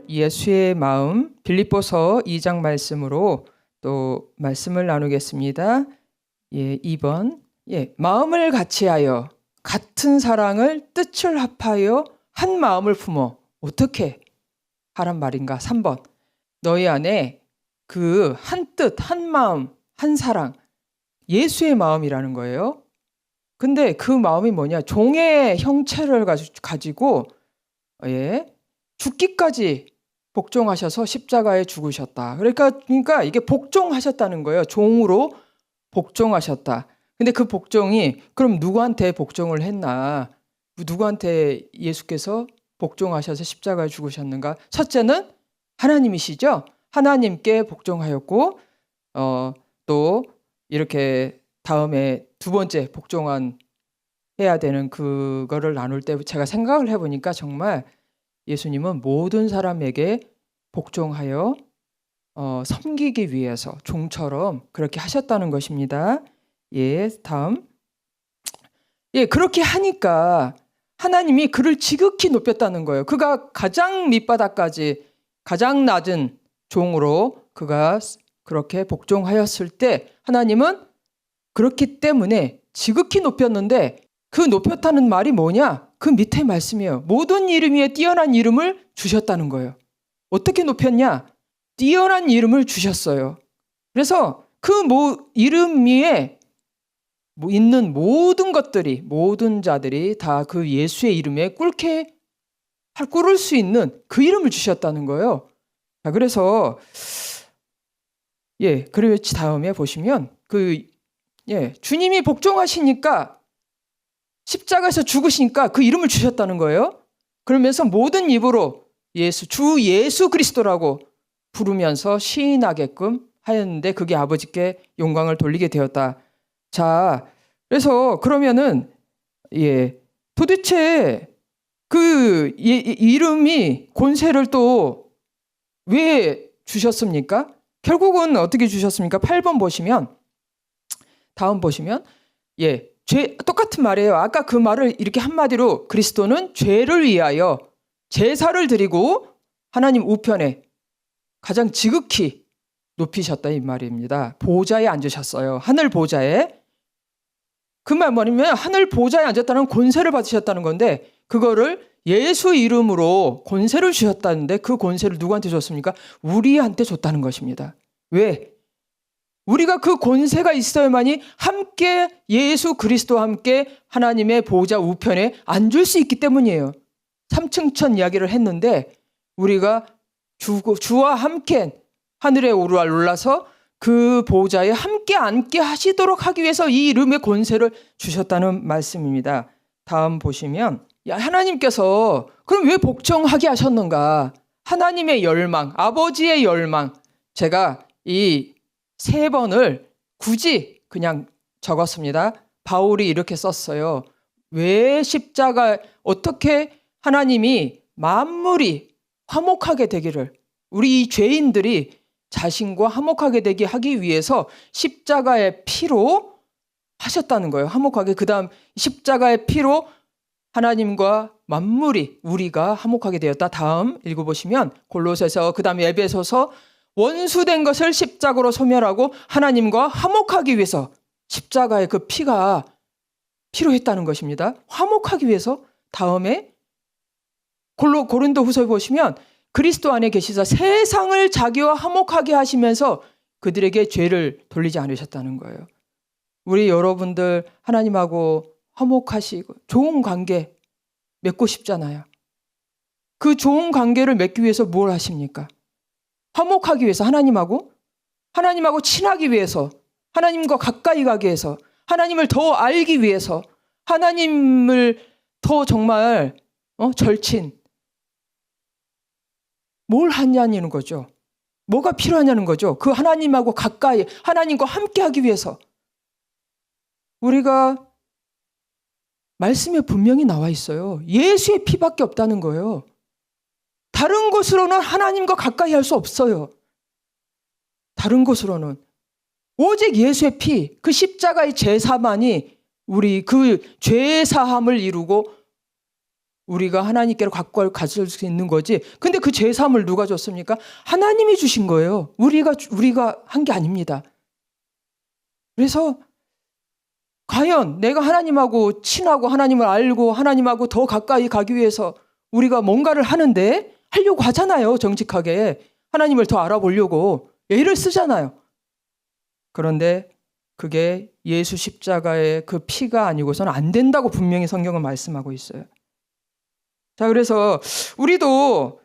예수의 마음 빌립보서 2장 말씀으로 또 말씀을 나누겠습니다. 2번. 마음을 같이하여 같은 사랑을 뜻을 합하여 한 마음을 품어 어떻게 하란 말인가? 3번. 너희 안에 그 한 뜻, 한 마음, 한 사랑, 예수의 마음이라는 거예요. 근데 그 마음이 뭐냐? 종의 형체를 가지고 죽기까지 복종하셔서 십자가에 죽으셨다. 그러니까 이게 복종하셨다는 거예요. 종으로 복종하셨다. 근데 그 복종이 그럼 누구한테 복종을 했나? 누구한테 예수께서 복종하셔서 십자가에 죽으셨는가? 첫째는 하나님이시죠. 하나님께 복종하였고 또 이렇게 다음에 두 번째 해야 되는 그거를 나눌 때 제가 생각을 해보니까 정말 예수님은 모든 사람에게 복종하여 섬기기 위해서 종처럼 그렇게 하셨다는 것입니다. 다음. 그렇게 하니까 하나님이 그를 지극히 높였다는 거예요. 그가 가장 밑바닥까지 가장 낮은 종으로 그가 그렇게 복종하였을 때 하나님은 그렇기 때문에 지극히 높였는데 그 높였다는 말이 뭐냐? 그 밑에 말씀이에요. 모든 이름 위에 뛰어난 이름을 주셨다는 거예요. 어떻게 높였냐? 뛰어난 이름을 주셨어요. 그래서 그 이름 위에 있는 모든 것들이, 모든 자들이 다 그 예수의 이름에 꿇을 수 있는 그 이름을 주셨다는 거예요. 자, 그래서 그리고 다음에 보시면 주님이 복종하시니까 십자가에서 죽으시니까 그 이름을 주셨다는 거예요. 그러면서 모든 입으로 주 예수 그리스도라고 부르면서 시인하게끔 하였는데 그게 아버지께 영광을 돌리게 되었다. 자, 그래서 그러면은 도대체 그 이름이 권세를 또 왜 주셨습니까? 결국은 어떻게 주셨습니까? 8번 보시면 다음 보시면 똑같은 말이에요. 아까 그 말을 이렇게 한마디로 그리스도는 죄를 위하여 제사를 드리고 하나님 우편에 가장 지극히 높이셨다 이 말입니다. 보좌에 앉으셨어요. 하늘 보좌에. 그 말 뭐냐면 하늘 보좌에 앉았다는 권세를 받으셨다는 건데 그거를 예수 이름으로 권세를 주셨다는데 그 권세를 누구한테 줬습니까? 우리한테 줬다는 것입니다. 왜? 우리가 그 권세가 있어야만이 함께 예수 그리스도와 함께 하나님의 보좌 우편에 앉을 수 있기 때문이에요. 삼층천 이야기를 했는데 우리가 주와 함께 하늘에 올라서 그 보좌에 함께 앉게 하시도록 하기 위해서 이 이름의 권세를 주셨다는 말씀입니다. 다음 보시면 하나님께서 그럼 왜 복종하게 하셨는가? 하나님의 열망, 아버지의 열망. 제가 이 3번을 굳이 그냥 적었습니다. 바울이 이렇게 썼어요. 왜 어떻게 하나님이 만물이 화목하게 되기를, 우리 이 죄인들이 자신과 화목하게 되게 하기 위해서 십자가의 피로 하셨다는 거예요. 화목하게. 그 다음 십자가의 피로 하나님과 만물이 우리가 화목하게 되었다. 다음 읽어보시면 골로새서 그 다음에 에베소서 원수된 것을 십자가로 소멸하고 하나님과 화목하기 위해서 십자가의 그 피가 필요했다는 것입니다. 화목하기 위해서. 다음에 고린도후서에 보시면 그리스도 안에 계시사 세상을 자기와 화목하게 하시면서 그들에게 죄를 돌리지 않으셨다는 거예요. 우리 여러분들 하나님하고 화목하시고 좋은 관계 맺고 싶잖아요. 그 좋은 관계를 맺기 위해서 뭘 하십니까? 화목하기 위해서 하나님하고 친하기 위해서 하나님과 가까이 가기 위해서 하나님을 더 알기 위해서 하나님을 더 정말 절친 뭘 하냐는 거죠. 뭐가 필요하냐는 거죠. 그 하나님하고 가까이 하나님과 함께 하기 위해서 우리가 말씀에 분명히 나와 있어요. 예수의 피밖에 없다는 거예요. 다른 것으로는 하나님과 가까이 할 수 없어요. 다른 것으로는. 오직 예수의 피, 그 십자가의 제사만이 우리 그 죄사함을 이루고 우리가 하나님께로 갖고 가질 수 있는 거지. 근데 그 제사함을 누가 줬습니까? 하나님이 주신 거예요. 우리가 한 게 아닙니다. 그래서 과연 내가 하나님하고 친하고 하나님을 알고 하나님하고 더 가까이 가기 위해서 우리가 뭔가를 하려고 하잖아요. 정직하게. 하나님을 더 알아보려고 애를 쓰잖아요. 그런데 그게 예수 십자가의 그 피가 아니고서는 안 된다고 분명히 성경은 말씀하고 있어요. 자, 그래서 우리도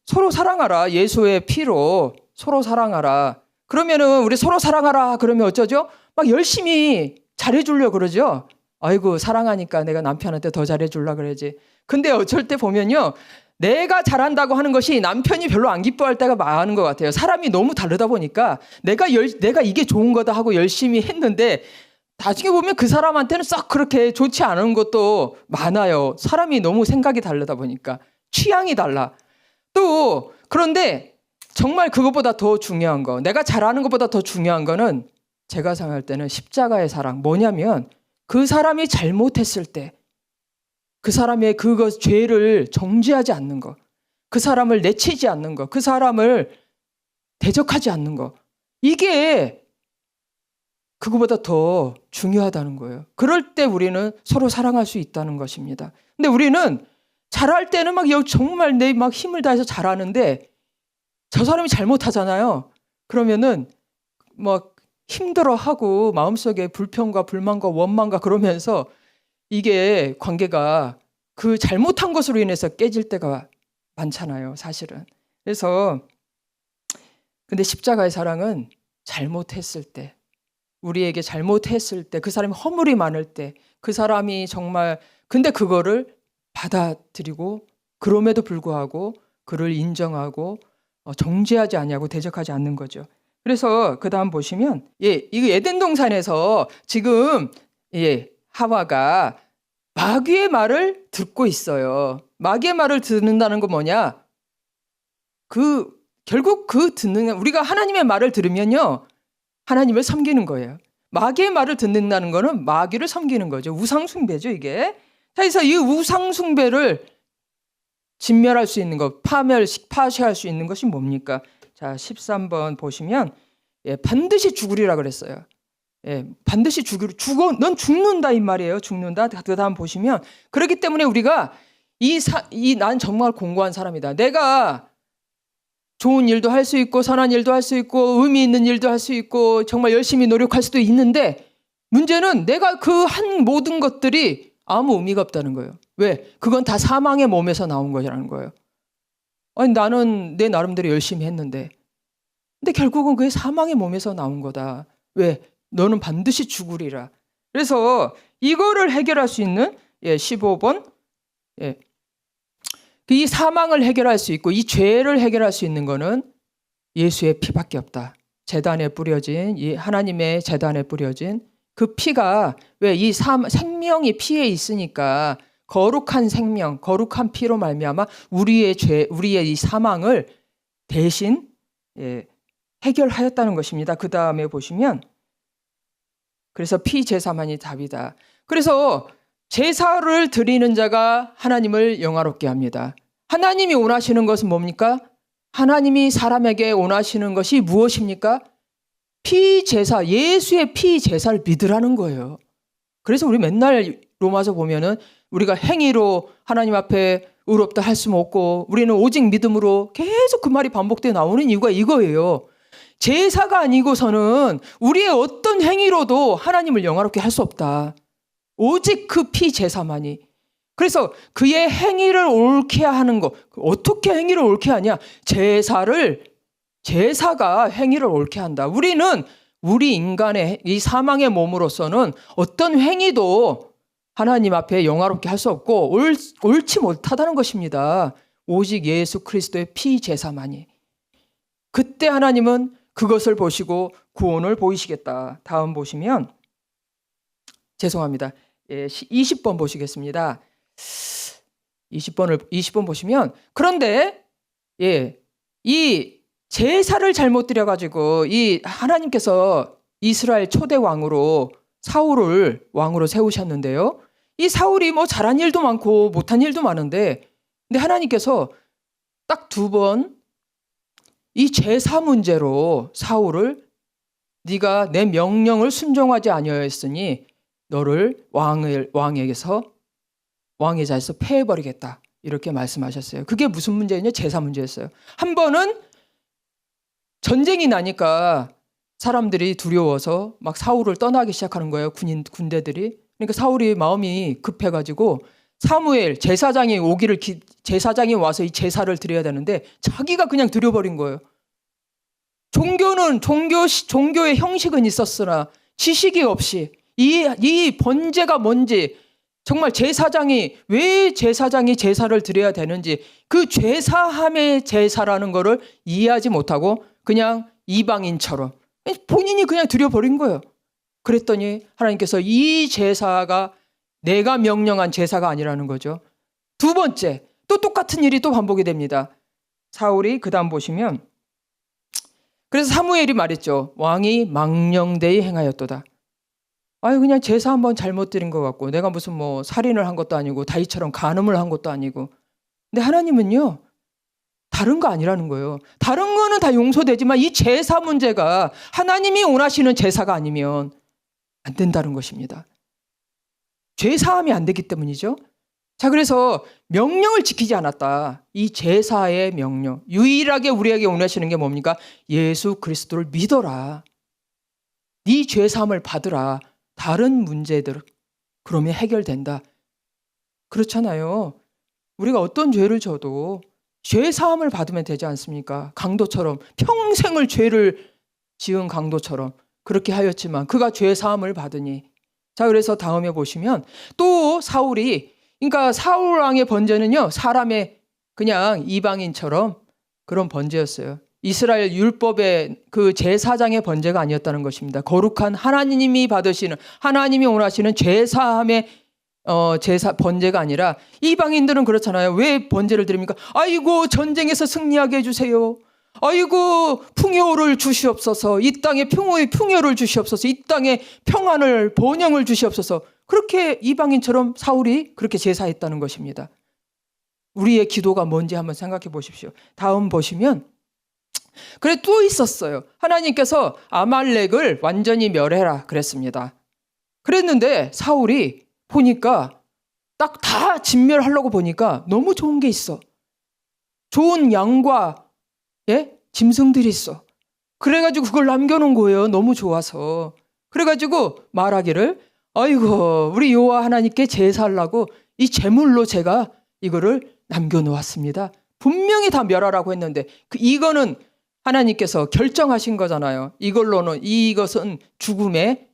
서로 사랑하라. 예수의 피로 서로 사랑하라. 그러면은 우리 서로 사랑하라 그러면 어쩌죠? 막 열심히 잘해주려고 그러죠. 아이고 사랑하니까 내가 남편한테 더 잘해주려고 그러지. 근데 어쩔 때 보면요. 내가 잘한다고 하는 것이 남편이 별로 안 기뻐할 때가 많은 것 같아요. 사람이 너무 다르다 보니까 내가 이게 좋은 거다 하고 열심히 했는데 나중에 보면 그 사람한테는 썩 그렇게 좋지 않은 것도 많아요. 사람이 너무 생각이 다르다 보니까 취향이 달라. 또 그런데 정말 그것보다 더 중요한 거, 내가 잘하는 것보다 더 중요한 거는 제가 생각할 때는 십자가의 사랑. 뭐냐면 그 사람이 잘못했을 때 그 사람의 죄를 정죄하지 않는 거, 그 사람을 내치지 않는 거, 그 사람을 대적하지 않는 거, 이게 그거보다 더 중요하다는 거예요. 그럴 때 우리는 서로 사랑할 수 있다는 것입니다. 근데 우리는 잘할 때는 정말 내 힘을 다해서 잘하는데 저 사람이 잘못하잖아요. 그러면은 힘들어하고 마음속에 불평과 불만과 원망과 그러면서 이게 관계가 그 잘못한 것으로 인해서 깨질 때가 많잖아요, 사실은. 그래서 근데 십자가의 사랑은 잘못했을 때, 우리에게 잘못했을 때, 그 사람이 허물이 많을 때, 그 사람이 정말 근데 그거를 받아들이고 그럼에도 불구하고 그를 인정하고 정죄하지 아니하고 대적하지 않는 거죠. 그래서 그 다음 보시면 이거 에덴 동산에서 지금 하와가 마귀의 말을 듣고 있어요. 마귀의 말을 듣는다는 건 뭐냐? 결국 우리가 하나님의 말을 들으면요, 하나님을 섬기는 거예요. 마귀의 말을 듣는다는 거는 마귀를 섬기는 거죠. 우상숭배죠, 이게. 그래서 이 우상숭배를 진멸할 수 있는 것, 파쇄할 수 있는 것이 뭡니까? 자, 13번 보시면 반드시 죽으리라 그랬어요. 반드시 넌 죽는다 이 말이에요. 죽는다. 그 다음 보시면 그렇기 때문에 우리가 난 정말 공고한 사람이다. 내가 좋은 일도 할 수 있고 선한 일도 할 수 있고 의미 있는 일도 할 수 있고 정말 열심히 노력할 수도 있는데 문제는 내가 그 한 모든 것들이 아무 의미가 없다는 거예요. 왜? 그건 다 사망의 몸에서 나온 거라는 거예요. 아니 나는 내 나름대로 열심히 했는데 근데 결국은 그게 사망의 몸에서 나온 거다. 왜? 너는 반드시 죽으리라. 그래서 이거를 해결할 수 있는 15번 이 사망을 해결할 수 있고 이 죄를 해결할 수 있는 거는 예수의 피밖에 없다. 제단에 뿌려진 하나님의 제단에 뿌려진 그 피가 왜 이 생명이 피에 있으니까 거룩한 생명, 거룩한 피로 말미암아 우리의 이 사망을 대신 해결하였다는 것입니다. 그 다음에 보시면 그래서 피제사만이 답이다. 그래서 제사를 드리는 자가 하나님을 영화롭게 합니다. 하나님이 원하시는 것은 뭡니까? 하나님이 사람에게 원하시는 것이 무엇입니까? 피제사, 예수의 피제사를 믿으라는 거예요. 그래서 우리 맨날 로마서 보면은 우리가 행위로 하나님 앞에 의롭다 할 수 없고 우리는 오직 믿음으로 계속 그 말이 반복되어 나오는 이유가 이거예요. 제사가 아니고서는 우리의 어떤 행위로도 하나님을 영화롭게 할 수 없다. 오직 그 피제사만이. 그래서 그의 행위를 옳게 하는 것. 어떻게 행위를 옳게 하냐? 제사가 행위를 옳게 한다. 우리는 우리 인간의 이 사망의 몸으로서는 어떤 행위도 하나님 앞에 영화롭게 할 수 없고 옳지 못하다는 것입니다. 오직 예수 그리스도의 피제사만이. 그때 하나님은 그것을 보시고 구원을 보이시겠다. 다음 보시면 죄송합니다. 20번 보시겠습니다. 20번 보시면 그런데 이 제사를 잘못 드려가지고 이 하나님께서 이스라엘 초대 왕으로 사울을 왕으로 세우셨는데요. 이 사울이 뭐 잘한 일도 많고 못한 일도 많은데, 근데 하나님께서 딱 2번 이 제사 문제로 사울을 네가 내 명령을 순종하지 아니하였으니 너를 왕의 자리에서 패해버리겠다, 이렇게 말씀하셨어요. 그게 무슨 문제였냐? 제사 문제였어요. 한 번은 전쟁이 나니까 사람들이 두려워서 막 사울을 떠나기 시작하는 거예요. 군대들이. 그러니까 사울이 마음이 급해가지고 사무엘 제사장이 제사장이 와서 이 제사를 드려야 되는데 자기가 그냥 드려버린 거예요. 종교의 형식은 있었으나 지식이 없이 이 번제가 뭔지, 정말 왜 제사장이 제사를 드려야 되는지, 그 죄사함의 제사라는 거를 이해하지 못하고 그냥 이방인처럼 본인이 그냥 드려버린 거예요. 그랬더니 하나님께서 이 제사가 내가 명령한 제사가 아니라는 거죠. 2번째, 또 똑같은 일이 또 반복이 됩니다. 사울이 그 다음 보시면, 그래서 사무엘이 말했죠. 왕이 망령되이 행하였도다. 그냥 제사 한번 잘못 드린 것 같고, 내가 무슨 뭐 살인을 한 것도 아니고 다윗처럼 간음을 한 것도 아니고. 근데 하나님은요, 다른 거 아니라는 거예요. 다른 거는 다 용서되지만 이 제사 문제가 하나님이 원하시는 제사가 아니면 안 된다는 것입니다. 죄사함이 안 되기 때문이죠. 자, 그래서 명령을 지키지 않았다. 이 제사의 명령, 유일하게 우리에게 원하시는 게 뭡니까? 예수 그리스도를 믿어라. 네 죄사함을 받으라. 다른 문제들 그러면 해결된다. 그렇잖아요. 우리가 어떤 죄를 져도 죄사함을 받으면 되지 않습니까? 강도처럼, 평생을 죄를 지은 강도처럼 그렇게 하였지만 그가 죄사함을 받으니. 자, 그래서 다음에 보시면 또 사울이, 그러니까 사울 왕의 번제는요, 사람의 그냥 이방인처럼 그런 번제였어요. 이스라엘 율법의 그 제사장의 번제가 아니었다는 것입니다. 거룩한 하나님이 원하시는 제사함의 번제가 아니라, 이방인들은 그렇잖아요. 왜 번제를 드립니까? 아이고 전쟁에서 승리하게 해주세요. 아이고 풍요를 주시옵소서. 이 땅에 풍요를 주시옵소서. 이 땅에 평안을, 번영을 주시옵소서. 그렇게 이방인처럼 사울이 그렇게 제사했다는 것입니다. 우리의 기도가 뭔지 한번 생각해 보십시오. 다음 보시면, 그래 또 있었어요. 하나님께서 아말렉을 완전히 멸해라 그랬습니다. 그랬는데 사울이 보니까 딱 다 진멸하려고 보니까 너무 좋은 게 있어. 좋은 양과 짐승들이 있어. 그래가지고 그걸 남겨놓은 거예요. 너무 좋아서. 그래가지고 말하기를, 아이고 우리 여호와 하나님께 제사하려고 이 제물로 제가 이거를 남겨놓았습니다. 분명히 다 멸하라고 했는데 이거는 하나님께서 결정하신 거잖아요. 이것은 죽음에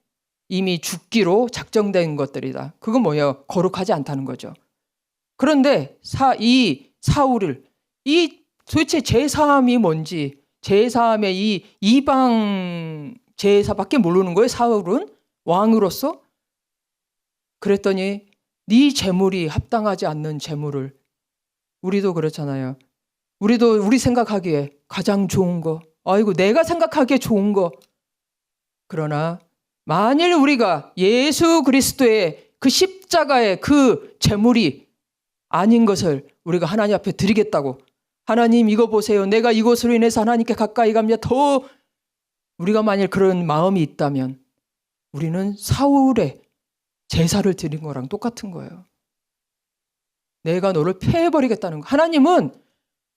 이미 죽기로 작정된 것들이다. 그건 뭐예요? 거룩하지 않다는 거죠. 그런데 이 사울을, 도대체 제사함이 뭔지, 제사함의 이 이방 제사밖에 모르는 거예요. 사울은 왕으로서. 그랬더니 네 제물이 합당하지 않는 제물을, 우리도 그렇잖아요. 우리도 우리 생각하기에 가장 좋은 거, 아이고 내가 생각하기에 좋은 거. 그러나 만일 우리가 예수 그리스도의 그 십자가의 그 제물이 아닌 것을 우리가 하나님 앞에 드리겠다고, 하나님 이거 보세요, 내가 이것으로 인해서 하나님께 가까이 갑니다, 더 우리가 만일 그런 마음이 있다면 우리는 사울의 제사를 드린 거랑 똑같은 거예요. 내가 너를 패해버리겠다는 거. 하나님은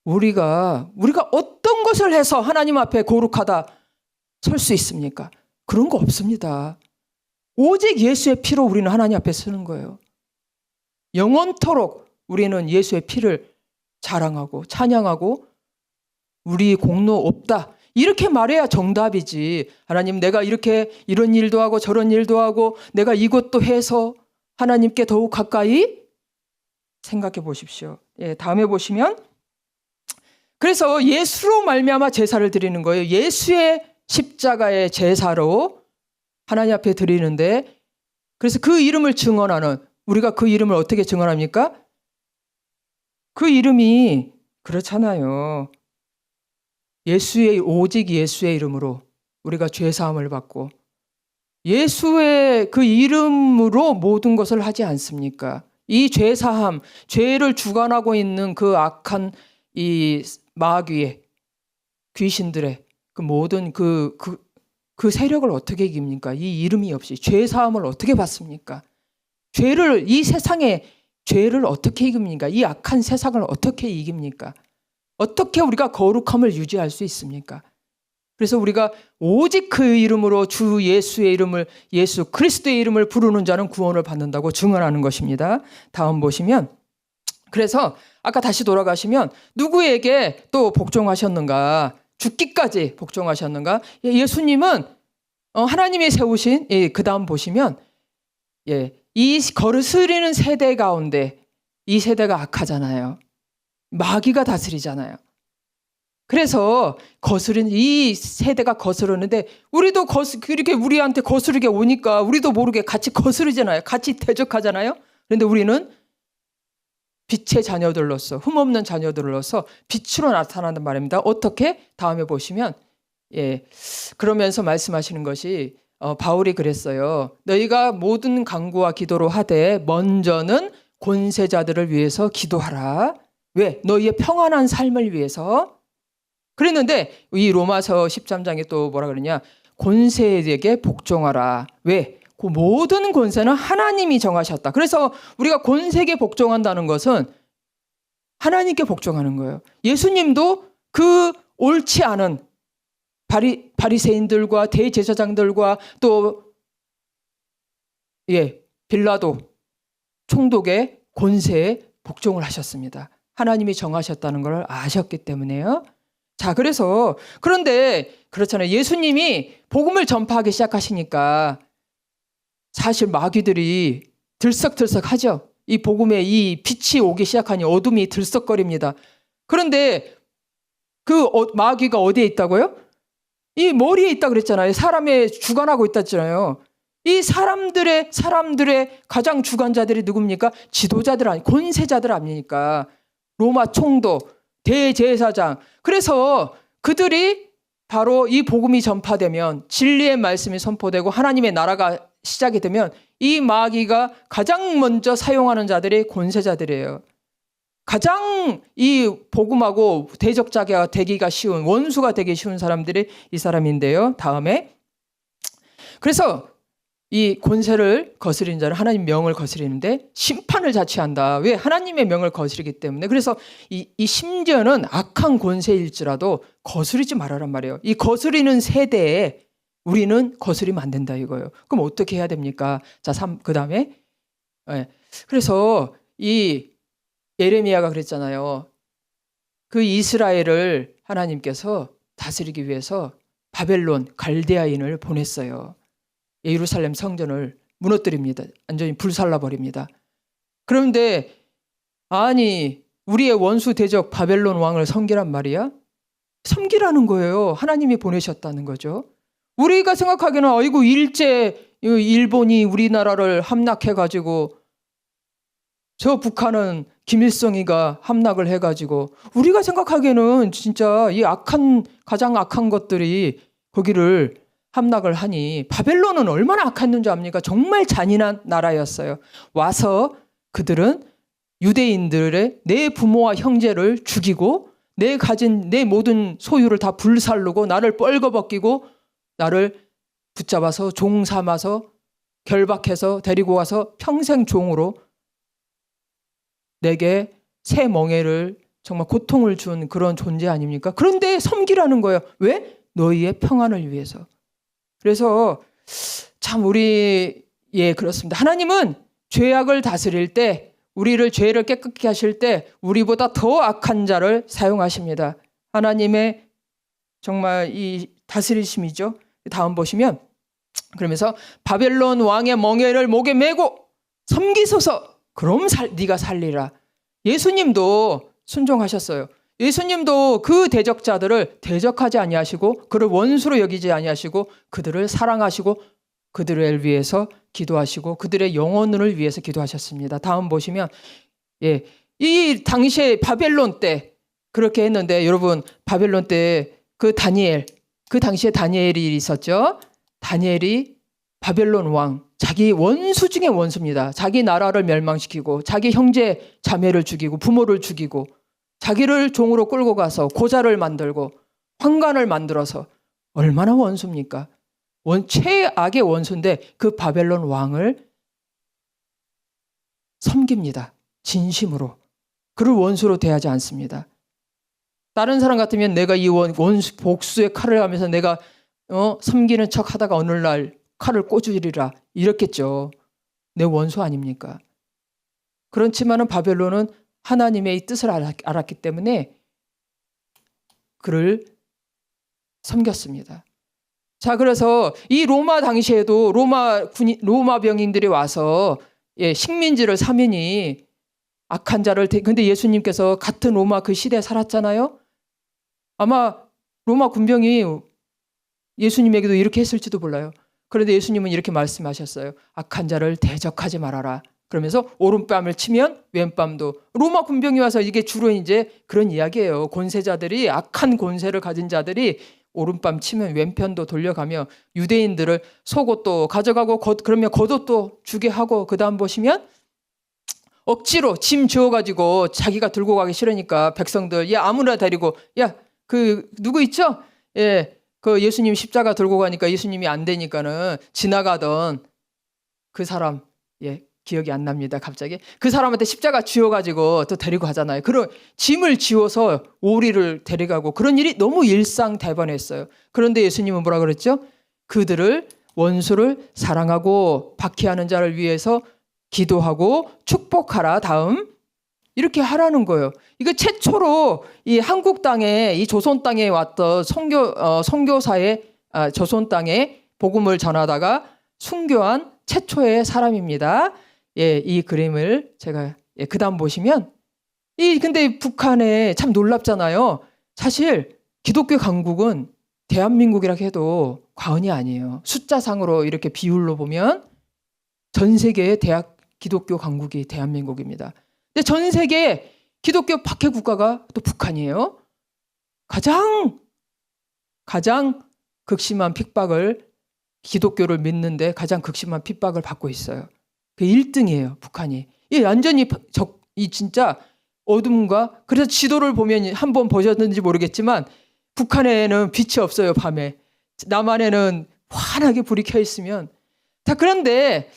우리가 어떤 것을 해서 하나님 앞에 거룩하다 설 수 있습니까? 그런 거 없습니다. 오직 예수의 피로 우리는 하나님 앞에 서는 거예요. 영원토록 우리는 예수의 피를 자랑하고 찬양하고 우리 공로 없다, 이렇게 말해야 정답이지. 하나님 내가 이렇게 이런 일도 하고 저런 일도 하고 내가 이것도 해서 하나님께 더욱 가까이, 생각해 보십시오. 다음에 보시면, 그래서 예수로 말미암아 제사를 드리는 거예요. 예수의 십자가의 제사로 하나님 앞에 드리는데, 그래서 그 이름을 증언하는, 우리가 그 이름을 어떻게 증언합니까? 그 이름이 그렇잖아요. 오직 예수의 이름으로 우리가 죄사함을 받고 예수의 그 이름으로 모든 것을 하지 않습니까? 이 죄사함, 죄를 주관하고 있는 그 악한 이 마귀의 귀신들의 그 모든 그 세력을 어떻게 이깁니까? 이 이름이 없이 죄사함을 어떻게 받습니까? 죄를, 이 세상의 죄를 어떻게 이깁니까? 이 악한 세상을 어떻게 이깁니까? 어떻게 우리가 거룩함을 유지할 수 있습니까? 그래서 우리가 오직 그 이름으로 주 예수의 이름을, 예수 그리스도의 이름을 부르는 자는 구원을 받는다고 증언하는 것입니다. 다음 보시면, 그래서 아까 다시 돌아가시면 누구에게 또 복종하셨는가? 죽기까지 복종하셨는가? 예수님은 하나님이 세우신, 그 다음 보시면, 이 거스르는 세대 가운데, 이 세대가 악하잖아요. 마귀가 다스리잖아요. 그래서 이 세대가 거스르는데, 우리도 그렇게 우리한테 거스르게 오니까 우리도 모르게 같이 거스르잖아요. 같이 대적하잖아요. 그런데 우리는 빛의 자녀들로서, 흠없는 자녀들로서 빛으로 나타난단 말입니다. 어떻게? 다음에 보시면, 그러면서 말씀하시는 것이, 바울이 그랬어요. 너희가 모든 간구와 기도로 하되 먼저는 권세자들을 위해서 기도하라. 왜? 너희의 평안한 삶을 위해서. 그랬는데 이 로마서 13장에 또 뭐라 그러냐? 권세에게 복종하라. 왜? 그 모든 권세는 하나님이 정하셨다. 그래서 우리가 권세에게 복종한다는 것은 하나님께 복종하는 거예요. 예수님도 그 옳지 않은 바리새인들과 대제사장들과 또 빌라도 총독의 권세에 복종을 하셨습니다. 하나님이 정하셨다는 걸 아셨기 때문에요. 자, 그런데 그렇잖아요. 예수님이 복음을 전파하기 시작하시니까 사실 마귀들이 들썩들썩하죠. 이 복음에 이 빛이 오기 시작하니 어둠이 들썩거립니다. 그런데 그 마귀가 어디에 있다고요? 이 머리에 있다 그랬잖아요. 사람의 주관하고 있다 했잖아요. 이 사람들의 가장 주관자들이 누굽니까? 지도자들 아니, 권세자들 아닙니까? 로마 총독, 대제사장. 그래서 그들이 바로 이 복음이 전파되면, 진리의 말씀이 선포되고 하나님의 나라가 시작이 되면 이 마귀가 가장 먼저 사용하는 자들이 권세자들이에요. 가장 이 복음하고 대적자가 되기가 쉬운, 원수가 되기 쉬운 사람들이 이 사람인데요. 다음에, 그래서 이 권세를 거스리는 자는 하나님 명을 거스리는데 심판을 자취한다. 왜? 하나님의 명을 거스리기 때문에. 그래서 이 심지어는 악한 권세일지라도 거스르지 말아란 말이에요. 이 거스리는 세대에 우리는 거스리면 안 된다 이거예요. 그럼 어떻게 해야 됩니까? 자, 그 다음에, 그래서 이 예레미야가 그랬잖아요. 그 이스라엘을 하나님께서 다스리기 위해서 바벨론 갈대아인을 보냈어요. 예루살렘 성전을 무너뜨립니다. 완전히 불살라버립니다. 그런데 아니, 우리의 원수 대적 바벨론 왕을 섬기란 말이야? 섬기라는 거예요. 하나님이 보내셨다는 거죠. 우리가 생각하기에는 아이고 일제 일본이 우리나라를 함락해가지고 저 북한은 김일성이가 함락을 해가지고, 우리가 생각하기에는 진짜 이 가장 악한 것들이 거기를 함락을 하니, 바벨론은 얼마나 악했는지 압니까? 정말 잔인한 나라였어요. 와서 그들은 유대인들의 내 부모와 형제를 죽이고 내 가진 내 모든 소유를 다 불살르고 나를 뻘거벗기고 나를 붙잡아서 종 삼아서 결박해서 데리고 와서 평생 종으로 내게 새 멍에를 정말 고통을 준 그런 존재 아닙니까? 그런데 섬기라는 거예요. 왜? 너희의 평안을 위해서. 그래서 참 그렇습니다. 하나님은 죄악을 다스릴 때, 우리를 죄를 깨끗게 하실 때 우리보다 더 악한 자를 사용하십니다. 하나님의 정말 이 다스리심이죠. 다음 보시면, 그러면서 바벨론 왕의 멍에를 목에 메고 섬기소서. 그럼 네가 살리라. 예수님도 순종하셨어요. 예수님도 그 대적자들을 대적하지 아니하시고 그를 원수로 여기지 아니하시고 그들을 사랑하시고 그들을 위해서 기도하시고 그들의 영혼을 위해서 기도하셨습니다. 다음 보시면, 이 당시에 바벨론 때 그렇게 했는데, 여러분 바벨론 때 그 당시에 다니엘이 있었죠. 다니엘이 바벨론 왕, 자기 원수 중에 원수입니다. 자기 나라를 멸망시키고 자기 형제 자매를 죽이고 부모를 죽이고 자기를 종으로 끌고 가서 고자를 만들고 황관을 만들어서 얼마나 원수입니까? 최악의 원수인데 그 바벨론 왕을 섬깁니다. 진심으로. 그를 원수로 대하지 않습니다. 다른 사람 같으면 내가 이 원수 복수의 칼을 하면서 내가 섬기는 척 하다가 어느 날 칼을 꽂으리라 이랬겠죠. 내 원수 아닙니까? 그렇지만은 바벨론은 하나님의 이 뜻을 알았기 때문에 그를 섬겼습니다. 자, 그래서 이 로마 당시에도 로마 병인들이 와서 식민지를 사면이 악한 자를 근데 예수님께서 같은 로마 그 시대에 살았잖아요. 아마 로마 군병이 예수님에게도 이렇게 했을지도 몰라요. 그런데 예수님은 이렇게 말씀하셨어요. 악한 자를 대적하지 말아라. 그러면서 오른뺨을 치면 왼뺨도. 로마 군병이 와서 이게 주로 이제 그런 이야기예요. 권세자들이 악한 권세를 가진 자들이 오른뺨 치면 왼편도 돌려가며 유대인들을 속옷도 가져가고 그러면 겉옷도 주게 하고 그다음 보시면 억지로 짐 주워가지고 자기가 들고 가기 싫으니까 백성들 아무나 데리고 그 누구 있죠? 그 예수님 십자가 들고 가니까 예수님이 안 되니까는 지나가던 그 사람 기억이 안 납니다. 갑자기 그 사람한테 십자가 쥐어가지고 또 데리고 가잖아요. 그런 짐을 지워서 오리를 데려가고 그런 일이 너무 일상대반했어요. 그런데 예수님은 뭐라 그랬죠? 그들을 원수를 사랑하고 박해하는 자를 위해서 기도하고 축복하라. 다음 이렇게 하라는 거예요. 이거 최초로 이 한국 땅에 이 조선 땅에 왔던 선교사의 조선 땅에 복음을 전하다가 순교한 최초의 사람입니다. 이 그림을 제가 그다음 보시면 근데 북한에 참 놀랍잖아요. 사실 기독교 강국은 대한민국이라 해도 과언이 아니에요. 숫자상으로 이렇게 비율로 보면 전 세계의 기독교 강국이 대한민국입니다. 근데 전 세계 기독교 박해 국가가 또 북한이에요. 가장 극심한 핍박을 기독교를 믿는데 가장 극심한 핍박을 받고 있어요. 그 1등이에요, 북한이. 완전히 진짜 어둠과 그래서 지도를 보면 한번 보셨는지 모르겠지만 북한에는 빛이 없어요, 밤에. 남한에는 환하게 불이 켜 있으면 다 그런데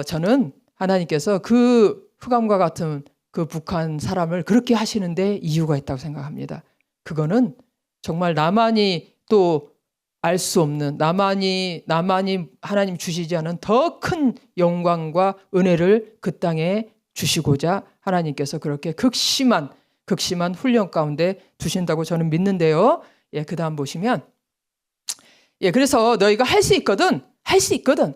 저는 하나님께서 그 흑암과 같은 그 북한 사람을 그렇게 하시는데 이유가 있다고 생각합니다. 그거는 정말 나만이 또 알 수 없는 나만이 하나님 주시지 않은 더 큰 영광과 은혜를 그 땅에 주시고자 하나님께서 그렇게 극심한 훈련 가운데 두신다고 저는 믿는데요. 그 다음 보시면 그래서 너희가 할 수 있거든.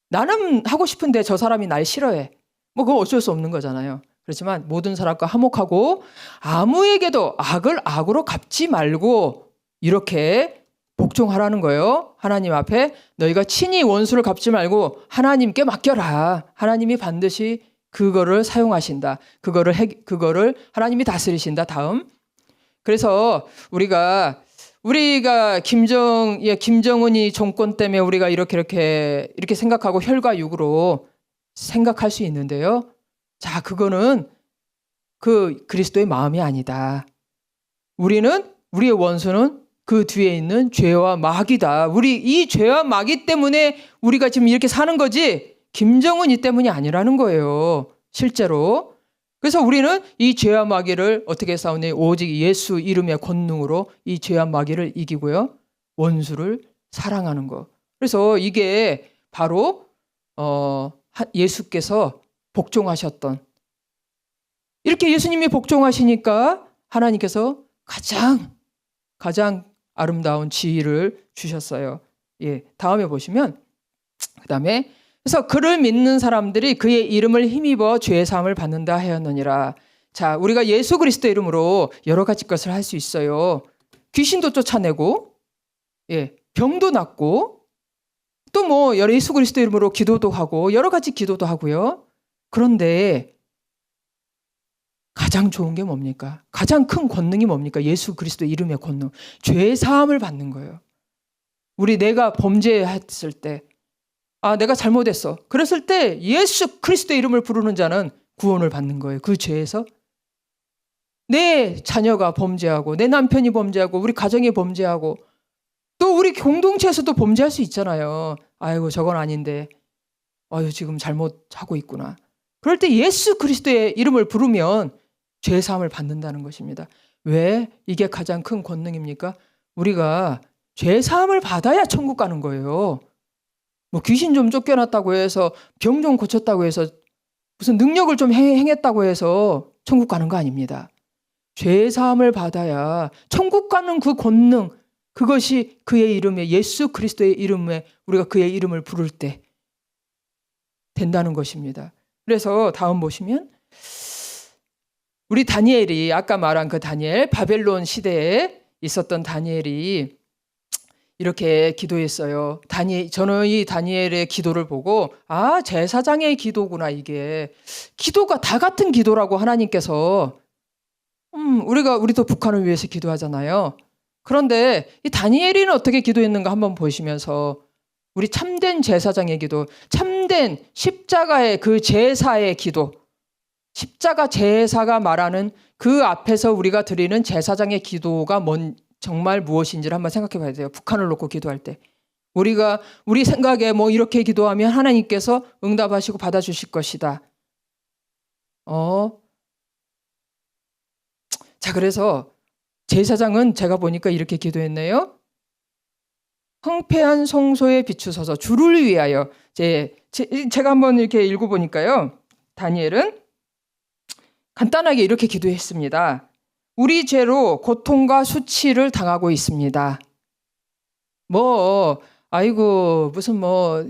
나는 하고 싶은데 저 사람이 날 싫어해. 그건 어쩔 수 없는 거잖아요. 그렇지만 모든 사람과 화목하고 아무에게도 악을 악으로 갚지 말고 이렇게 복종하라는 거예요. 하나님 앞에 너희가 친히 원수를 갚지 말고 하나님께 맡겨라. 하나님이 반드시 그거를 사용하신다. 그거를 하나님이 다스리신다. 다음. 그래서 우리가 김정은이 정권 때문에 우리가 이렇게 생각하고 혈과 육으로 생각할 수 있는데요. 자, 그거는 그 그리스도의 마음이 아니다. 우리의 원수는 그 뒤에 있는 죄와 마귀다. 이 죄와 마귀 때문에 우리가 지금 이렇게 사는 거지 김정은이 때문이 아니라는 거예요. 실제로. 그래서 우리는 이 죄와 마귀를 어떻게 싸우니? 오직 예수 이름의 권능으로 이 죄와 마귀를 이기고요. 원수를 사랑하는 거. 그래서 이게 바로 예수께서 복종하셨던 이렇게 예수님이 복종하시니까 하나님께서 가장 아름다운 지위를 주셨어요. 다음에 보시면 그다음에 그래서 그를 믿는 사람들이 그의 이름을 힘입어 죄의 사함을 받는다 하였느니라. 자, 우리가 예수 그리스도 이름으로 여러 가지 것을 할 수 있어요. 귀신도 쫓아내고, 병도 낫고, 또 예수 그리스도 이름으로 기도도 하고 여러 가지 기도도 하고요. 그런데 가장 좋은 게 뭡니까? 가장 큰 권능이 뭡니까? 예수 그리스도 이름의 권능. 죄의 사함을 받는 거예요. 내가 범죄했을 때 아, 내가 잘못했어. 그랬을 때 예수 그리스도의 이름을 부르는 자는 구원을 받는 거예요. 그 죄에서. 내 자녀가 범죄하고 내 남편이 범죄하고 우리 가정이 범죄하고 또 우리 공동체에서도 범죄할 수 있잖아요. 아이고 저건 아닌데 아유 지금 잘못하고 있구나. 그럴 때 예수 그리스도의 이름을 부르면 죄사함을 받는다는 것입니다. 왜? 이게 가장 큰 권능입니까? 우리가 죄사함을 받아야 천국 가는 거예요. 뭐 귀신 좀 쫓겨났다고 해서 병 좀 고쳤다고 해서 무슨 능력을 좀 행했다고 해서 천국 가는 거 아닙니다. 죄사함을 받아야 천국 가는 그 권능, 그것이 그의 이름에 예수 그리스도의 이름에 우리가 그의 이름을 부를 때 된다는 것입니다. 그래서 다음 보시면 우리 다니엘이 아까 말한 그 다니엘 바벨론 시대에 있었던 다니엘이 이렇게 기도했어요. 저는 이 다니엘의 기도를 보고 아 제사장의 기도구나 이게. 기도가 다 같은 기도라고 하나님께서 우리도 북한을 위해서 기도하잖아요. 그런데 이 다니엘이는 어떻게 기도했는가 한번 보시면서 우리 참된 제사장의 기도, 참된 십자가의 그 제사의 기도, 십자가 제사가 말하는 그 앞에서 우리가 드리는 제사장의 기도가 정말 무엇인지를 한번 생각해 봐야 돼요. 북한을 놓고 기도할 때. 우리가 우리 생각에 뭐 이렇게 기도하면 하나님께서 응답하시고 받아주실 것이다. 자, 그래서 제사장은 제가 보니까 이렇게 기도했네요. 황폐한 성소에 비추소서 주를 위하여. 제가 한번 이렇게 읽어보니까요. 다니엘은 간단하게 이렇게 기도했습니다. 우리 죄로 고통과 수치를 당하고 있습니다. 아이고 무슨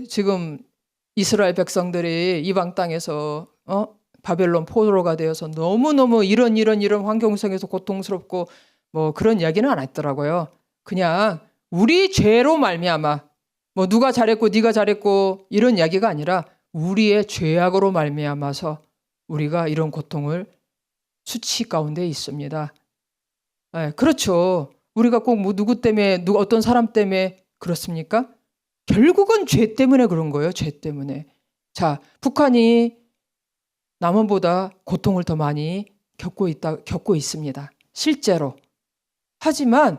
지금 이스라엘 백성들이 이방 땅에서 바벨론 포로가 되어서 너무너무 이런 환경 속에서 고통스럽고 그런 이야기는 안 했더라고요. 그냥 우리 죄로 말미암아 누가 잘했고 네가 잘했고 이런 이야기가 아니라 우리의 죄악으로 말미암아서 우리가 이런 고통을 수치 가운데 있습니다. 네, 그렇죠. 우리가 꼭 누구 때문에 어떤 사람 때문에 그렇습니까? 결국은 죄 때문에 그런 거예요. 죄 때문에. 자, 북한이 남한보다 고통을 더 많이 겪고 있습니다. 실제로. 하지만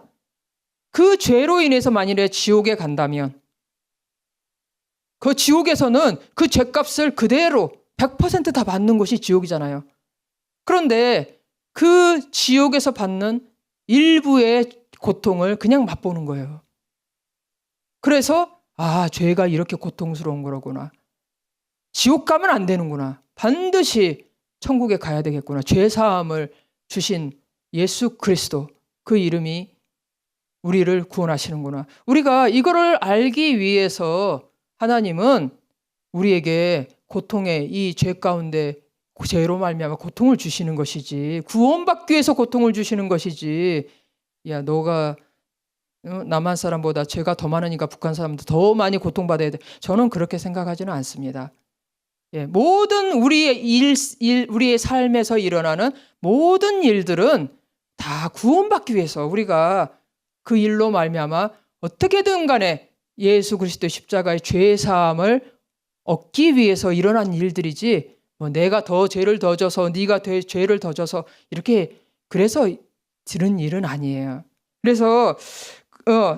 그 죄로 인해서 만일에 지옥에 간다면 그 지옥에서는 그 죄값을 그대로 100% 다 받는 곳이 지옥이잖아요. 그런데 그 지옥에서 받는 일부의 고통을 그냥 맛보는 거예요. 그래서 죄가 이렇게 고통스러운 거로구나. 지옥 가면 안 되는구나. 반드시 천국에 가야 되겠구나. 죄사함을 주신 예수 그리스도, 그 이름이 우리를 구원하시는구나. 우리가 이거를 알기 위해서 하나님은 우리에게 고통의 이 죄 가운데 죄로 말미암아 고통을 주시는 것이지, 구원받기 위해서 고통을 주시는 것이지, 야 너가 남한 사람보다 죄가 더 많으니까 북한 사람도 더 많이 고통받아야 돼. 저는 그렇게 생각하지는 않습니다. 모든 우리의 삶에서 일어나는 모든 일들은 다 구원받기 위해서 우리가 그 일로 말미암아 어떻게든 간에 예수 그리스도 십자가의 죄 사함을 얻기 위해서 일어난 일들이지, 내가 더 죄를 더 져서 네가 죄를 더 져서 이렇게 그래서 들은 일은 아니에요. 그래서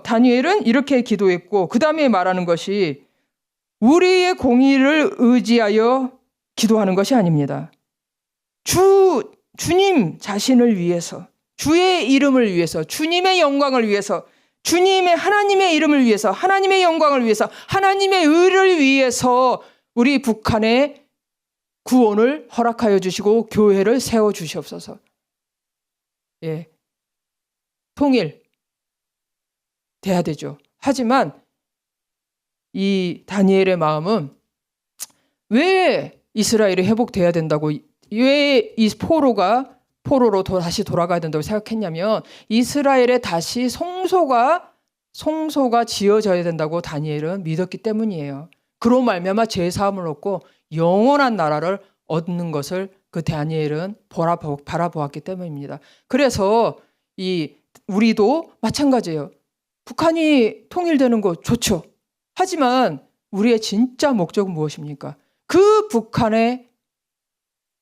다니엘은 이렇게 기도했고, 그 다음에 말하는 것이 우리의 공의를 의지하여 기도하는 것이 아닙니다. 주님 자신을 위해서, 주의 이름을 위해서, 주님의 영광을 위해서, 주님의 하나님의 이름을 위해서, 하나님의 영광을 위해서, 하나님의 의를 위해서 우리 북한의 구원을 허락하여 주시고 교회를 세워 주시옵소서. 통일 돼야 되죠. 하지만 이 다니엘의 마음은 왜 이스라엘이 회복돼야 된다고, 왜 이 포로로 다시 돌아가야 된다고 생각했냐면, 이스라엘에 다시 성소가 지어져야 된다고 다니엘은 믿었기 때문이에요. 그로 말미암아 죄 사함을 얻고 영원한 나라를 얻는 것을 그 다니엘은 바라보았기 때문입니다. 그래서 우리도 마찬가지예요. 북한이 통일되는 거 좋죠. 하지만 우리의 진짜 목적은 무엇입니까? 그 북한의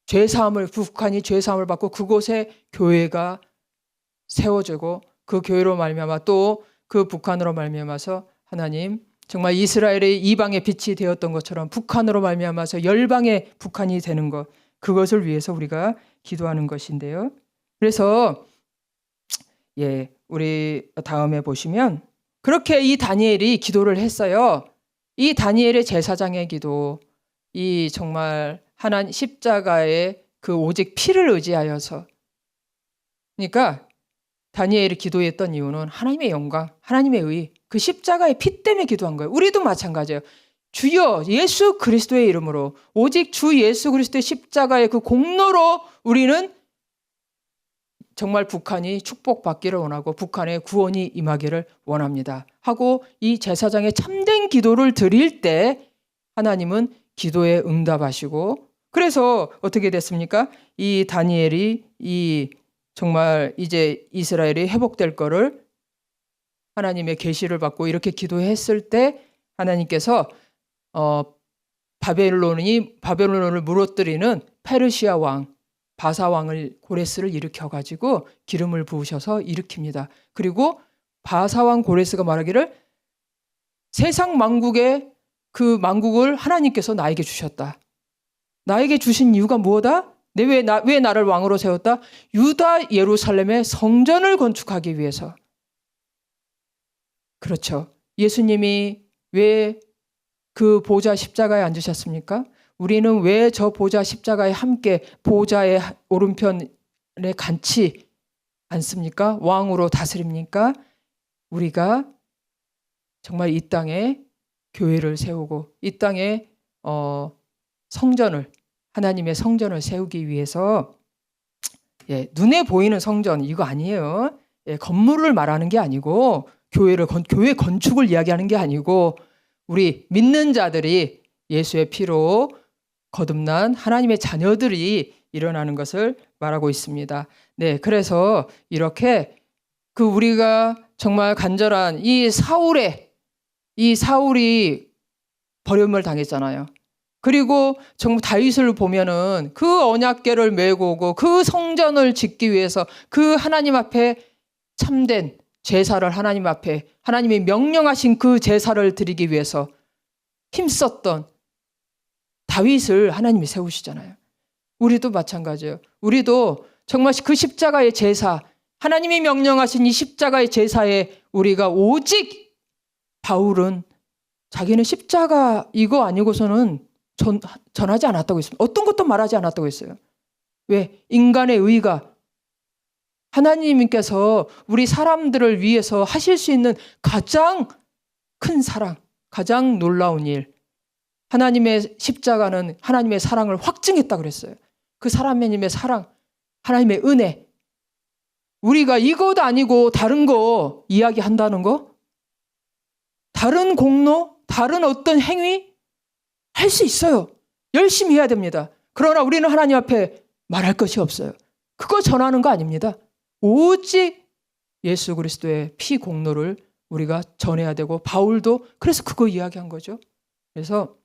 북한이 죄사함을 받고 그곳에 교회가 세워지고 그 교회로 말미암아 또 그 북한으로 말미암아서 하나님 정말 이스라엘의 이방의 빛이 되었던 것처럼 북한으로 말미암아서 열방의 북한이 되는 것, 그것을 위해서 우리가 기도하는 것인데요. 그래서 우리 다음에 보시면 그렇게 이 다니엘이 기도를 했어요. 이 다니엘의 제사장의 기도, 이 정말 하나님 십자가의 그 오직 피를 의지하여서, 그러니까 다니엘이 기도했던 이유는 하나님의 영광, 하나님의 의, 그 십자가의 피 때문에 기도한 거예요. 우리도 마찬가지예요. 주여 예수 그리스도의 이름으로, 오직 주 예수 그리스도의 십자가의 그 공로로 우리는 정말 북한이 축복받기를 원하고 북한의 구원이 임하기를 원합니다 하고 이 제사장의 참된 기도를 드릴 때 하나님은 기도에 응답하시고, 그래서 어떻게 됐습니까? 이 다니엘이 이 정말 이제 이스라엘이 회복될 거를 하나님의 계시를 받고 이렇게 기도했을 때 하나님께서 바벨론을 무너뜨리는 페르시아 왕 바사 왕을 고레스를 일으켜 가지고 기름을 부으셔서 일으킵니다. 그리고 바사 왕 고레스가 말하기를 세상 만국의 그 만국을 하나님께서 나에게 주셨다. 나에게 주신 이유가 무엇이다? 왜 나를 왕으로 세웠다? 유다 예루살렘의 성전을 건축하기 위해서. 그렇죠. 예수님이 왜 그 보좌 십자가에 앉으셨습니까? 우리는 왜 저 보좌 십자가에 함께 보좌의 오른편에 간치 않습니까? 왕으로 다스립니까? 우리가 정말 이 땅에 교회를 세우고 이 땅에 성전을, 하나님의 성전을 세우기 위해서, 눈에 보이는 성전 이거 아니에요. 건물을 말하는 게 아니고 교회 건축을 이야기하는 게 아니고 우리 믿는 자들이 예수의 피로 거듭난 하나님의 자녀들이 일어나는 것을 말하고 있습니다. 그래서 이렇게 그 우리가 정말 간절한 이 사울이 버림을 당했잖아요. 그리고 정말 다윗을 보면은 그 언약궤를 메고 오고 그 성전을 짓기 위해서 그 하나님 앞에 참된 제사를 하나님 앞에 하나님이 명령하신 그 제사를 드리기 위해서 힘썼던 다윗을 하나님이 세우시잖아요. 우리도 마찬가지예요. 우리도 정말 그 십자가의 제사, 하나님이 명령하신 이 십자가의 제사에 우리가 오직 바울은 자기는 십자가 이거 아니고서는 전하지 않았다고 했습니다. 어떤 것도 말하지 않았다고 했어요. 왜? 인간의 의가, 하나님께서 우리 사람들을 위해서 하실 수 있는 가장 큰 사랑, 가장 놀라운 일, 하나님의 십자가는 하나님의 사랑을 확증했다 그랬어요. 그 하나님의 사랑, 하나님의 은혜, 우리가 이것도 아니고 다른 거 이야기한다는 거, 다른 공로, 다른 어떤 행위 할 수 있어요. 열심히 해야 됩니다. 그러나 우리는 하나님 앞에 말할 것이 없어요. 그거 전하는 거 아닙니다. 오직 예수 그리스도의 피 공로를 우리가 전해야 되고, 바울도 그래서 그거 이야기한 거죠. 그래서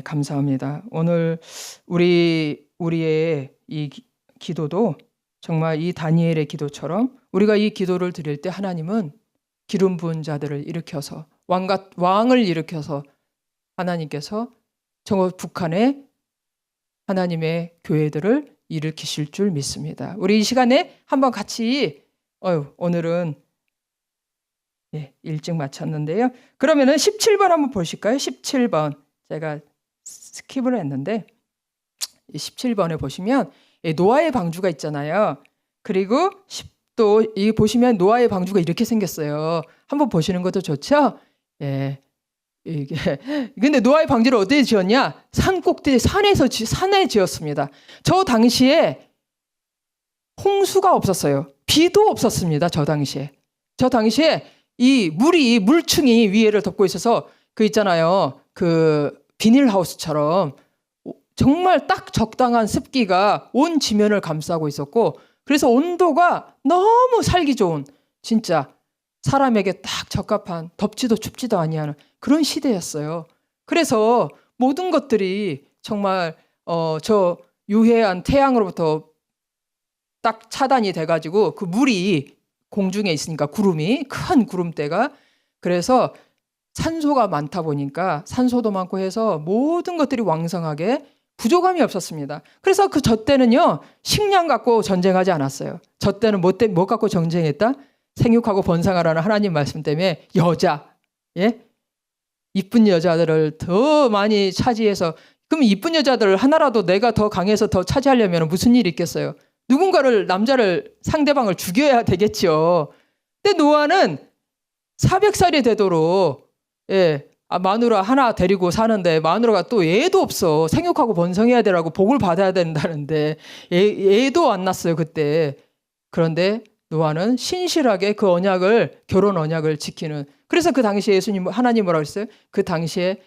감사합니다. 오늘 우리의 이 기도도 정말 이 다니엘의 기도처럼 우리가 이 기도를 드릴 때 하나님은 기름 부은 자들을 일으켜서 왕을 일으켜서 하나님께서 저 북한의 하나님의 교회들을 일으키실 줄 믿습니다. 우리 이 시간에 한번 같이 오늘은 일찍 마쳤는데요. 그러면은 17번 한번 보실까요? 17번 제가 스킵을 했는데 17번에 보시면 노아의 방주가 있잖아요. 그리고 또 이 보시면 노아의 방주가 이렇게 생겼어요. 한번 보시는 것도 좋죠? 근데 노아의 방주를 어디에 지었냐? 산 꼭대기 산에 지었습니다. 저 당시에 홍수가 없었어요. 비도 없었습니다. 저 당시에 이 물층이 위에를 덮고 있어서 그 있잖아요. 그 비닐하우스처럼 정말 딱 적당한 습기가 온 지면을 감싸고 있었고, 그래서 온도가 너무 살기 좋은, 진짜 사람에게 딱 적합한 덥지도 춥지도 아니하는 그런 시대였어요. 그래서 모든 것들이 정말 저 유해한 태양으로부터 딱 차단이 돼가지고 그 물이 공중에 있으니까 구름이 큰 구름대가 그래서 산소가 많다 보니까 산소도 많고 해서 모든 것들이 왕성하게 부족함이 없었습니다. 그래서 저 때는요 식량 갖고 전쟁하지 않았어요. 저 때는 뭐 갖고 전쟁했다? 생육하고 번성하라는 하나님 말씀 때문에 여자, 예? 이쁜 여자들을 더 많이 차지해서 그럼 이쁜 여자들 하나라도 내가 더 강해서 더 차지하려면 무슨 일이 있겠어요? 누군가를 남자를 상대방을 죽여야 되겠죠. 근데 노아는 400살이 되도록 마누라 하나 데리고 사는데 마누라가 또 애도 없어. 생육하고 번성해야 되라고 복을 받아야 된다는데 애도 안 났어요 그때. 그런데 노아는 신실하게 그 언약을 결혼 언약을 지키는. 그래서 그 당시에 예수님 하나님 뭐라고 했어요? 그 당시에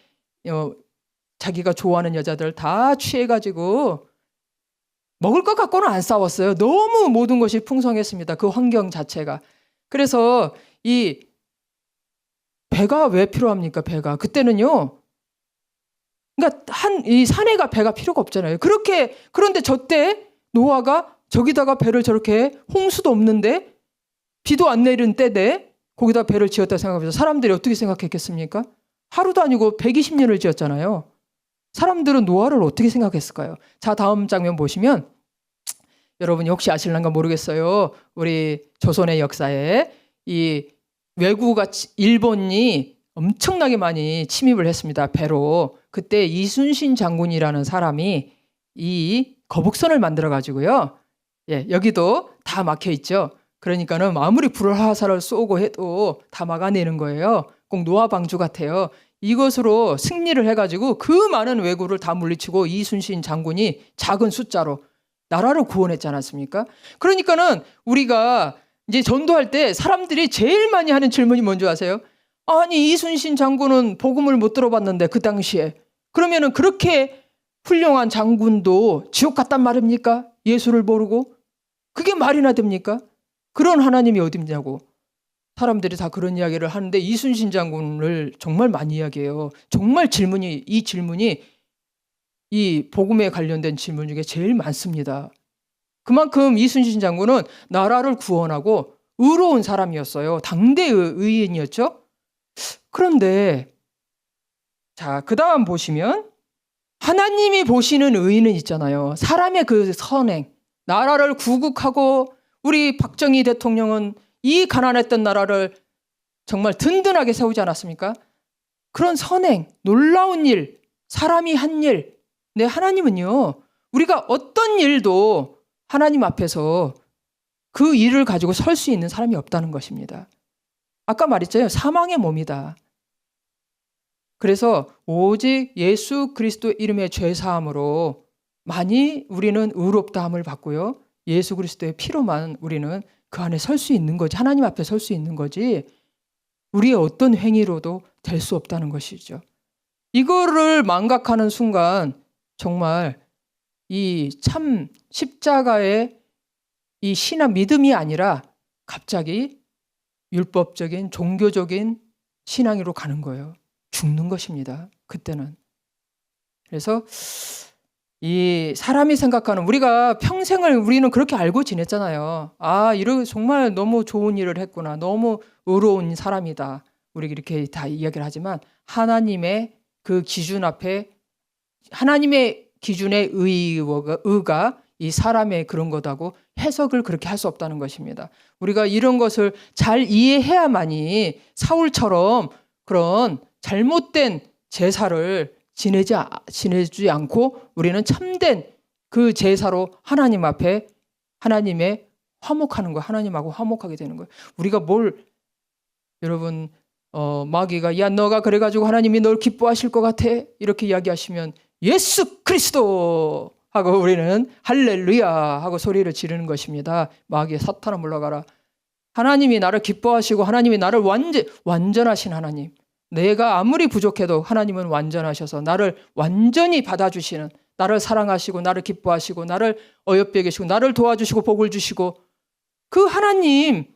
자기가 좋아하는 여자들 다 취해가지고 먹을 것 갖고는 안 싸웠어요. 너무 모든 것이 풍성했습니다. 그 환경 자체가. 그래서 이 배가 왜 필요합니까? 배가 그때는요. 그러니까 이 사내가 배가 필요가 없잖아요. 그런데 저때 노아가 저기다가 배를 저렇게 홍수도 없는데 비도 안 내리는 때인데 거기다 배를 지었다 생각해서 사람들이 어떻게 생각했겠습니까? 하루도 아니고 120년을 지었잖아요. 사람들은 노아를 어떻게 생각했을까요? 자, 다음 장면 보시면 여러분이 혹시 아실란가 모르겠어요. 우리 조선의 역사에 이 외구가 일본이 엄청나게 많이 침입을 했습니다. 배로. 그때 이순신 장군이라는 사람이 이 거북선을 만들어 가지고요. 여기도 다 막혀 있죠. 그러니까는 아무리 불화살을 쏘고 해도 다 막아내는 거예요. 꼭 노아 방주 같아요. 이것으로 승리를 해가지고 그 많은 왜구를 다 물리치고 이순신 장군이 작은 숫자로 나라를 구원했지 않았습니까? 그러니까는 우리가 이제 전도할 때 사람들이 제일 많이 하는 질문이 뭔지 아세요? 아니 이순신 장군은 복음을 못 들어봤는데 그 당시에 그러면은 그렇게 훌륭한 장군도 지옥 갔단 말입니까? 예수를 모르고 그게 말이나 됩니까? 그런 하나님이 어딨냐고 사람들이 다 그런 이야기를 하는데 이순신 장군을 정말 많이 이야기해요. 정말 이 질문이 이 복음에 관련된 질문 중에 제일 많습니다. 그만큼 이순신 장군은 나라를 구원하고 의로운 사람이었어요. 당대 의인이었죠. 그런데 자, 그다음 보시면 하나님이 보시는 의인은 있잖아요. 사람의 그 선행, 나라를 구국하고 우리 박정희 대통령은 이 가난했던 나라를 정말 든든하게 세우지 않았습니까? 그런 선행, 놀라운 일, 사람이 한 일. 네, 하나님은요. 우리가 어떤 일도 하나님 앞에서 그 일을 가지고 설 수 있는 사람이 없다는 것입니다. 아까 말했잖아요. 사망의 몸이다. 그래서 오직 예수 그리스도 이름의 죄사함으로 만이 우리는 의롭다함을 받고요. 예수 그리스도의 피로만 우리는 그 안에 설 수 있는 거지. 하나님 앞에 설 수 있는 거지. 우리의 어떤 행위로도 될 수 없다는 것이죠. 이거를 망각하는 순간 정말 이 참 십자가의 이 신앙 믿음이 아니라 갑자기 율법적인 종교적인 신앙으로 가는 거예요. 죽는 것입니다. 그때는. 그래서 이 사람이 생각하는 우리가 평생을 우리는 그렇게 알고 지냈잖아요. 아, 이런 정말 너무 좋은 일을 했구나. 너무 의로운 사람이다. 우리 이렇게 다 이야기를 하지만 하나님의 그 기준 앞에 하나님의 기준의 의가 이 사람의 그런 거다고 해석을 그렇게 할 수 없다는 것입니다. 우리가 이런 것을 잘 이해해야만이 사울처럼 그런 잘못된 제사를 지내지 않고 우리는 참된 그 제사로 하나님 앞에 하나님의 화목하는 거예요. 하나님하고 화목하게 되는 거예요. 우리가 여러분 마귀가 야 너가 그래가지고 하나님이 널 기뻐하실 것 같아 이렇게 이야기하시면 예수 그리스도 하고 우리는 할렐루야 하고 소리를 지르는 것입니다. 마귀의 사탄아 물러가라. 하나님이 나를 기뻐하시고 하나님이 나를 완전하신 하나님. 내가 아무리 부족해도 하나님은 완전하셔서 나를 완전히 받아주시는, 나를 사랑하시고 나를 기뻐하시고 나를 어여삐 계시고 나를 도와주시고 복을 주시고 그 하나님은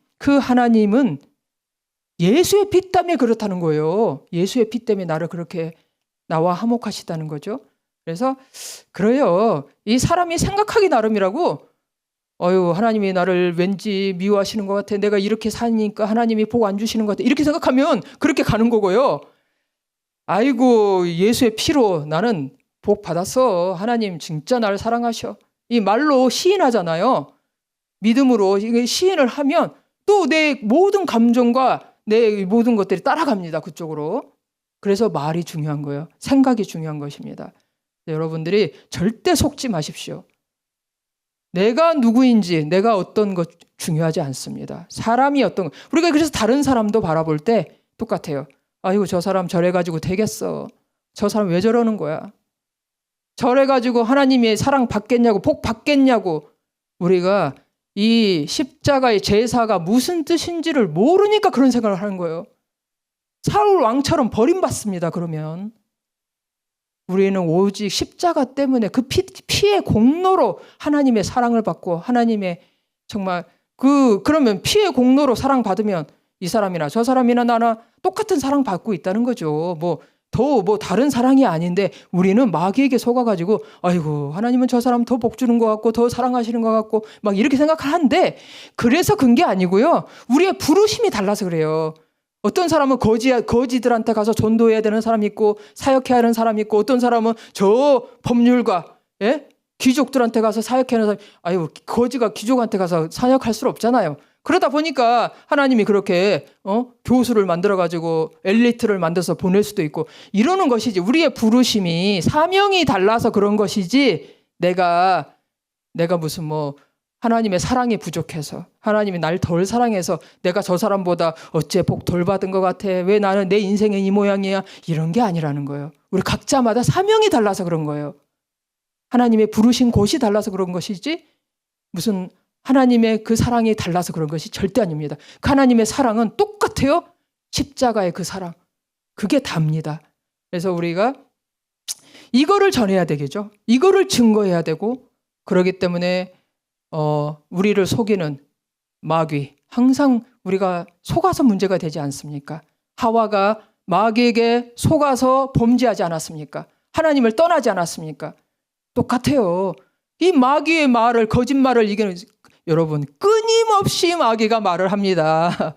예수의 피 때문에 그렇다는 거예요. 예수의 피 때문에 나를 그렇게 나와 화목하시다는 거죠. 그래서 그래요. 이 사람이 생각하기 나름이라고 하나님이 나를 왠지 미워하시는 것 같아. 내가 이렇게 사니까 하나님이 복 안 주시는 것 같아. 이렇게 생각하면 그렇게 가는 거고요. 아이고 예수의 피로 나는 복 받았어. 하나님 진짜 나를 사랑하셔. 이 말로 시인하잖아요. 믿음으로 시인을 하면 또 내 모든 감정과 내 모든 것들이 따라갑니다. 그쪽으로. 그래서 말이 중요한 거예요. 생각이 중요한 것입니다. 여러분들이 절대 속지 마십시오. 내가 누구인지, 내가 어떤 것 중요하지 않습니다. 사람이 어떤 것. 우리가 그래서 다른 사람도 바라볼 때 똑같아요. 아이고 저 사람 저래가지고 되겠어. 저 사람 왜 저러는 거야. 저래가지고 하나님의 사랑 받겠냐고, 복 받겠냐고. 우리가 이 십자가의 제사가 무슨 뜻인지를 모르니까 그런 생각을 하는 거예요. 사울 왕처럼 버림받습니다. 그러면 우리는 오직 십자가 때문에 그 피의 공로로 하나님의 사랑을 받고 하나님의 정말 그러면 피의 공로로 사랑받으면 이 사람이나 저 사람이나 나나 똑같은 사랑 받고 있다는 거죠. 더 다른 사랑이 아닌데 우리는 마귀에게 속아가지고 아이고 하나님은 저 사람 더 복 주는 것 같고 더 사랑하시는 것 같고 막 이렇게 생각하는데 그래서 그런 게 아니고요. 우리의 부르심이 달라서 그래요. 어떤 사람은 거지들한테 가서 전도해야 되는 사람이 있고 사역해야 하는 사람이 있고 어떤 사람은 저 법률가 귀족들한테 가서 사역해야 하는 사람이 아유 거지가 귀족한테 가서 사역할 수 없잖아요. 그러다 보니까 하나님이 그렇게 교수를 만들어가지고 엘리트를 만들어서 보낼 수도 있고 이러는 것이지 우리의 부르심이 사명이 달라서 그런 것이지 내가 무슨 하나님의 사랑이 부족해서 하나님이 날 덜 사랑해서 내가 저 사람보다 어째 복 덜 받은 것 같아. 왜 나는 내 인생은 이 모양이야. 이런 게 아니라는 거예요. 우리 각자마다 사명이 달라서 그런 거예요. 하나님의 부르신 곳이 달라서 그런 것이지 무슨 하나님의 그 사랑이 달라서 그런 것이 절대 아닙니다. 그 하나님의 사랑은 똑같아요. 십자가의 그 사랑. 그게 답니다. 그래서 우리가 이거를 전해야 되겠죠. 이거를 증거해야 되고 그렇기 때문에 우리를 속이는 마귀 항상 우리가 속아서 문제가 되지 않습니까? 하와가 마귀에게 속아서 범죄하지 않았습니까? 하나님을 떠나지 않았습니까? 똑같아요. 이 마귀의 말을 거짓말을 이기는 여러분 끊임없이 마귀가 말을 합니다.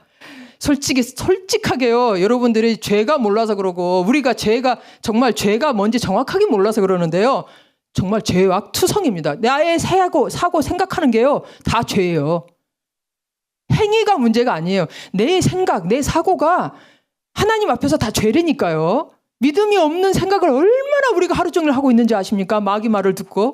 솔직하게요. 여러분들이 죄가 몰라서 그러고 우리가 정말 죄가 뭔지 정확하게 몰라서 그러는데요. 정말 죄악 투성입니다. 나의 사고 생각하는 게요. 다 죄예요. 행위가 문제가 아니에요. 내 생각, 내 사고가 하나님 앞에서 다 죄라니까요. 믿음이 없는 생각을 얼마나 우리가 하루 종일 하고 있는지 아십니까? 마귀 말을 듣고.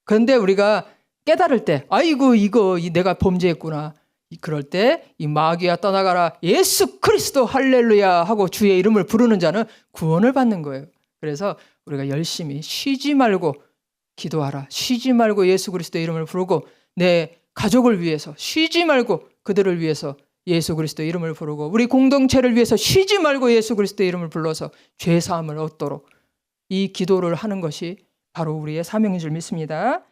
그런데 우리가 깨달을 때 아이고 이거 내가 범죄했구나. 그럴 때 이 마귀야 떠나가라. 예수 그리스도 할렐루야 하고 주의 이름을 부르는 자는 구원을 받는 거예요. 그래서 우리가 열심히 쉬지 말고 기도하라. 쉬지 말고 예수 그리스도의 이름을 부르고 내 가족을 위해서 쉬지 말고 그들을 위해서 예수 그리스도의 이름을 부르고 우리 공동체를 위해서 쉬지 말고 예수 그리스도의 이름을 불러서 죄 사함을 얻도록 이 기도를 하는 것이 바로 우리의 사명인 줄 믿습니다.